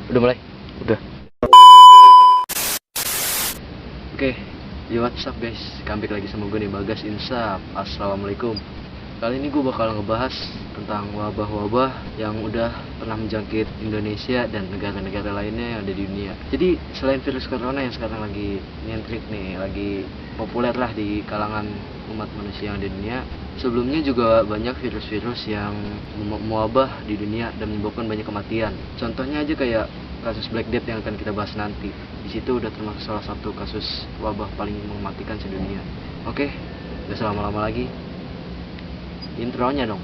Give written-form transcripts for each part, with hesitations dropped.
Udah mulai? Udah. Oke, what's up guys? Comeback lagi sama gue nih, Bagas Insaf. Assalamualaikum. Kali ini gue bakal ngebahas tentang wabah-wabah yang udah pernah menjangkit Indonesia dan negara-negara lainnya yang ada di dunia. Jadi selain virus corona yang sekarang lagi nyentrik nih, lagi populer lah di kalangan umat manusia yang ada di dunia, sebelumnya juga banyak virus-virus yang mewabah di dunia dan menyebabkan banyak kematian. Contohnya aja kayak kasus Black Death yang akan kita bahas nanti. Di situ udah termasuk salah satu kasus wabah paling mematikan sedunia. Oke, gak selama-lama lagi. Intronya dong.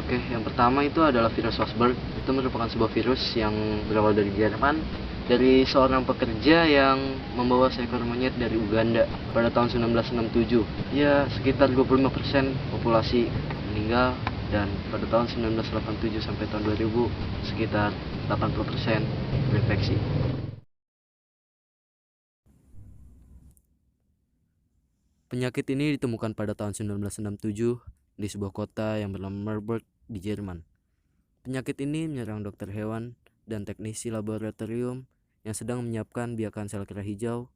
Oke, yang pertama itu adalah virus Wasberg. Itu merupakan sebuah virus yang berawal dari Jerman, dari seorang pekerja yang membawa seekor monyet dari Uganda pada tahun 1967. Ya, sekitar 25% populasi meninggal, dan pada tahun 1987 sampai tahun 2000 sekitar 80% terinfeksi. Penyakit ini ditemukan pada tahun 1967 di sebuah kota yang bernama Marburg di Jerman. Penyakit ini menyerang dokter hewan dan teknisi laboratorium yang sedang menyiapkan biakan sel kera hijau,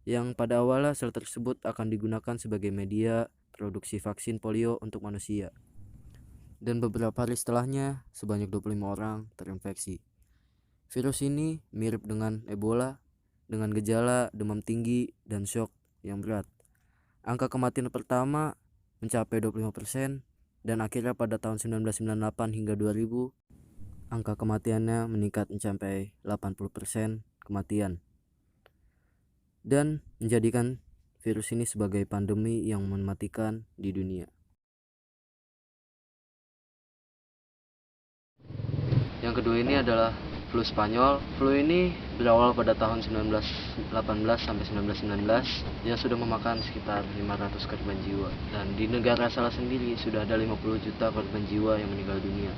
yang pada awalnya sel tersebut akan digunakan sebagai media produksi vaksin polio untuk manusia. Dan beberapa hari setelahnya, sebanyak 25 orang terinfeksi. Virus ini mirip dengan Ebola, dengan gejala demam tinggi dan shock yang berat. Angka kematian pertama mencapai 25%, dan akhirnya pada tahun 1998 hingga 2000, angka kematiannya meningkat mencapai 80% kematian, dan menjadikan virus ini sebagai pandemi yang mematikan di dunia. Yang kedua ini adalah flu Spanyol. Flu ini berawal pada tahun 1918 sampai 1919 yang sudah memakan sekitar 500 korban jiwa. Dan di negara asal sendiri sudah ada 50 juta korban jiwa yang meninggal dunia.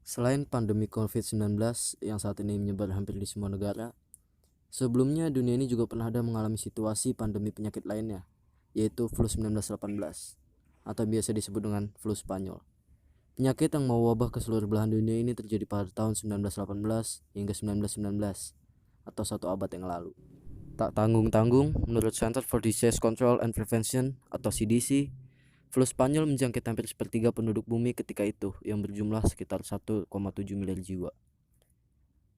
Selain pandemi COVID-19 yang saat ini menyebar hampir di semua negara, sebelumnya dunia ini juga pernah ada mengalami situasi pandemi penyakit lainnya, yaitu flu 1918 atau biasa disebut dengan flu Spanyol. Penyakit yang mewabah ke seluruh belahan dunia ini terjadi pada tahun 1918 hingga 1919 atau satu abad yang lalu. Tak tanggung-tanggung, menurut Center for Disease Control and Prevention atau CDC, flu Spanyol menjangkit hampir sepertiga penduduk bumi ketika itu, yang berjumlah sekitar 1,7 miliar jiwa.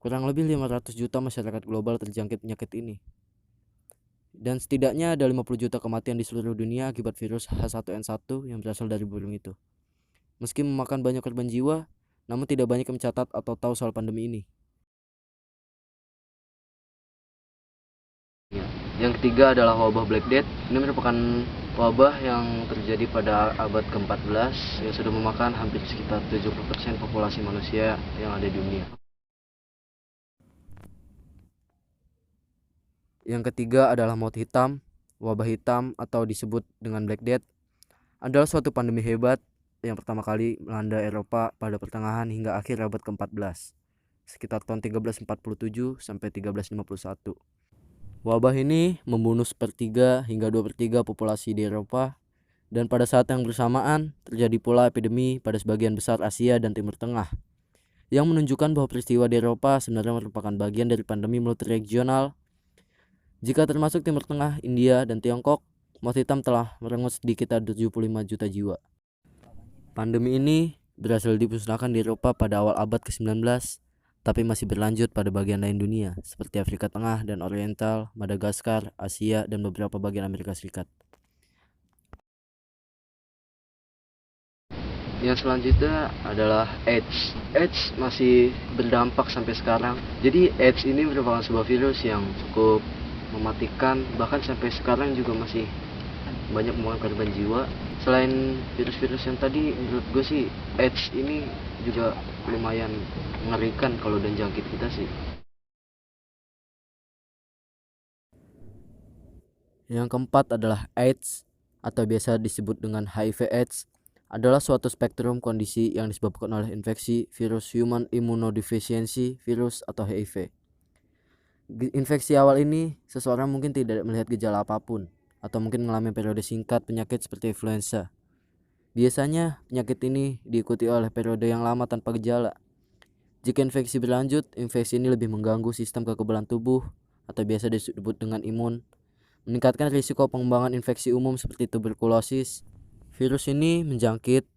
Kurang lebih 500 juta masyarakat global terjangkit penyakit ini. Dan setidaknya ada 50 juta kematian di seluruh dunia akibat virus H1N1 yang berasal dari burung itu. Meski memakan banyak korban jiwa, namun tidak banyak yang mencatat atau tahu soal pandemi ini. Yang ketiga adalah wabah Black Death. Ini merupakan wabah yang terjadi pada abad ke-14 yang sudah memakan hampir sekitar 70% populasi manusia yang ada di dunia. Yang ketiga adalah maut hitam. Wabah hitam atau disebut dengan Black Death adalah suatu pandemi hebat yang pertama kali melanda Eropa pada pertengahan hingga akhir abad ke-14, sekitar tahun 1347 sampai 1351. Wabah ini membunuh sepertiga hingga 2/3 populasi di Eropa, dan pada saat yang bersamaan terjadi pula epidemi pada sebagian besar Asia dan Timur Tengah, yang menunjukkan bahwa peristiwa di Eropa sebenarnya merupakan bagian dari pandemi multiregional. Jika termasuk Timur Tengah, India, dan Tiongkok, maut hitam telah merenggut sekitar 75 juta jiwa. Pandemi ini berhasil dimusnahkan di Eropa pada awal abad ke-19, tapi masih berlanjut pada bagian lain dunia, seperti Afrika Tengah dan Oriental, Madagaskar, Asia, dan beberapa bagian Amerika Serikat. Yang selanjutnya adalah AIDS. AIDS masih berdampak sampai sekarang. Jadi AIDS ini merupakan sebuah virus yang cukup mematikan, bahkan sampai sekarang juga masih banyak memakan korban jiwa. Selain virus-virus yang tadi, menurut gue sih AIDS ini juga lumayan mengerikan kalau udah jangkit kita sih. Yang keempat adalah AIDS atau biasa disebut dengan HIV/AIDS, adalah suatu spektrum kondisi yang disebabkan oleh infeksi virus Human Immunodeficiency Virus atau HIV. Infeksi awal ini, seseorang mungkin tidak melihat gejala apapun, atau mungkin mengalami periode singkat penyakit seperti influenza. Biasanya, penyakit ini diikuti oleh periode yang lama tanpa gejala. Jika infeksi berlanjut, infeksi ini lebih mengganggu sistem kekebalan tubuh, atau biasa disebut dengan imun, meningkatkan risiko pengembangan infeksi umum seperti tuberkulosis. Virus ini menjangkit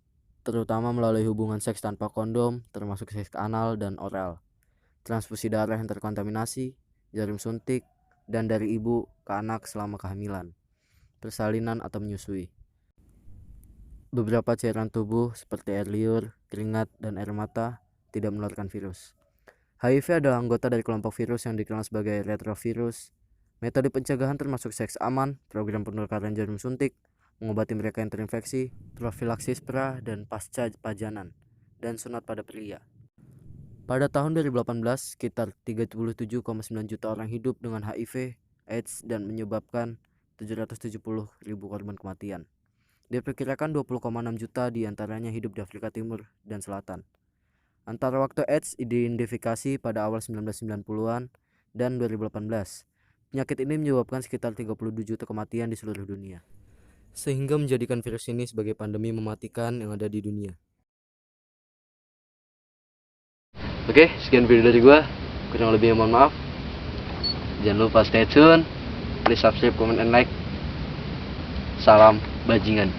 terutama melalui hubungan seks tanpa kondom, termasuk seks anal dan oral, transfusi darah yang terkontaminasi, jarum suntik, dan dari ibu ke anak selama kehamilan, persalinan atau menyusui. Beberapa cairan tubuh seperti air liur, keringat, dan air mata tidak menularkan virus. HIV adalah anggota dari kelompok virus yang dikenal sebagai retrovirus. Metode pencegahan termasuk seks aman, program penukaran jarum suntik, mengobati mereka yang terinfeksi, profilaksis pra dan pasca pajanan, dan sunat pada pria. Pada tahun 2018, sekitar 37,9 juta orang hidup dengan HIV, AIDS, dan menyebabkan 770.000 korban kematian. Diperkirakan 20,6 juta diantaranya hidup di Afrika Timur dan Selatan. Antara waktu AIDS diidentifikasi pada awal 1990-an dan 2018, penyakit ini menyebabkan sekitar 32 juta kematian di seluruh dunia, sehingga menjadikan virus ini sebagai pandemi mematikan yang ada di dunia. Oke, sekian video dari gua. Kurang lebihnya mohon maaf. Jangan lupa stay tune, please subscribe, comment, and like. Salam bajingan.